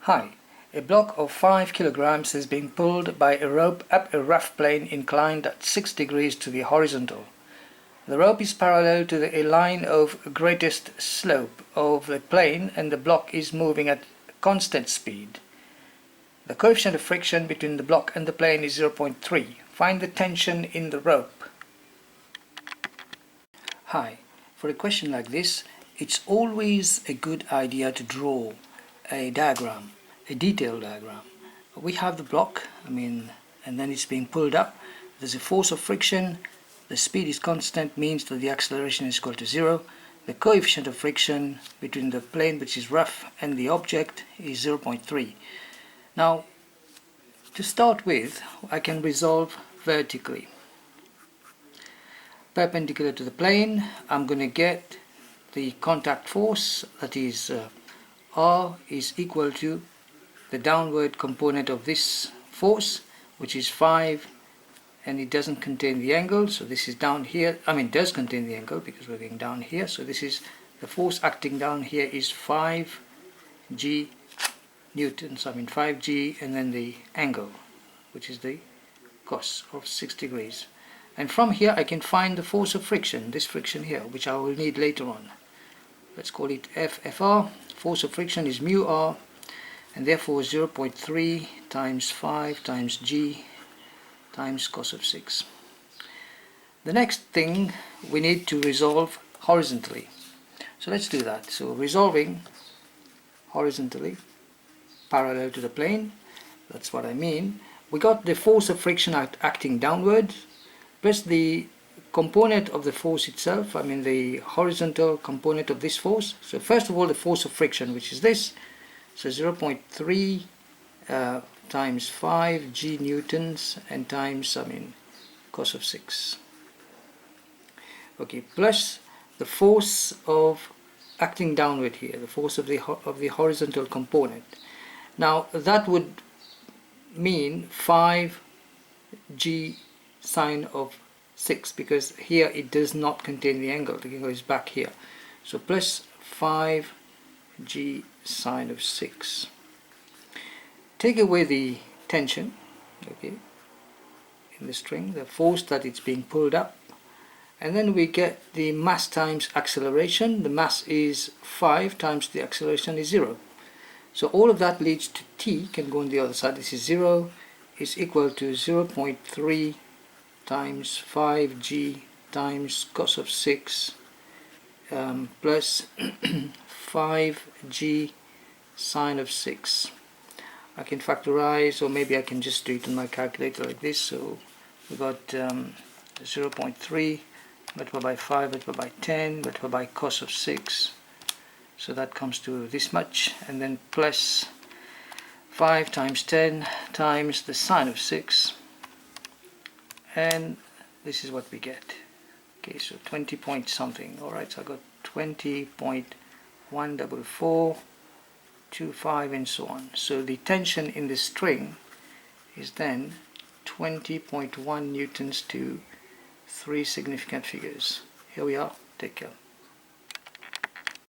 Hi, a block of 5 kilograms is being pulled by a rope up a rough plane inclined at 6 degrees to the horizontal. The rope is parallel to a line of greatest slope of the plane and the block is moving at constant speed. The coefficient of friction between the block and the plane is 0.3. Find the tension in the rope. Hi, for a question like this, it's always a good idea to draw a diagram, a detailed diagram. We have the block, and then it's being pulled up. There's a force of friction. The speed is constant, means that the acceleration is equal to 0. The coefficient of friction between the plane, which is rough, and the object is 0.3. Now, to start with, I can resolve vertically. Perpendicular to the plane, I'm going to get the contact force, that is R is equal to the downward component of this force, which is 5, and it doesn't contain the angle, so this is down here. It does contain the angle because we're going down here, so this is the force acting down here is 5g newtons, 5g, and then the angle, which is the cos of 6 degrees. And from here I can find the force of friction, this friction here, which I will need later on. Let's call it FFR. Force of friction is mu r, and therefore 0.3 times 5 times g times cos of 6. The next thing we need to resolve horizontally. So let's do that. So resolving horizontally, parallel to the plane, that's what I mean. We got the force of friction acting downward, plus the component of the force itself, the horizontal component of this force. So first of all, the force of friction, which is this, so 0.3 times 5 g newtons and times cos of 6. Okay, plus the force of acting downward here, the force of the horizontal component. Now that would mean 5 g sine of 6, because here it does not contain the angle is back here. So plus 5 g sine of 6. Take away the tension, okay, in the string, the force that it's being pulled up, and then we get the mass times acceleration. The mass is 5 times the acceleration is 0. So all of that leads to t, can go on the other side. This is 0 is equal to 0.3 times 5g times cos of 6 plus 5g sine of 6. I can factorize, or maybe I can just do it on my calculator like this. So we got 0.3 multiplied by 5 multiplied by 10 multiplied by cos of 6. So that comes to this much, and then plus 5 times 10 times the sine of 6, and this is what we get. Okay, so 20 point something. Alright, so I got 20.14425 and so on. So the tension in the string is then 20.1 newtons to 3 significant figures. Here we are. Take care.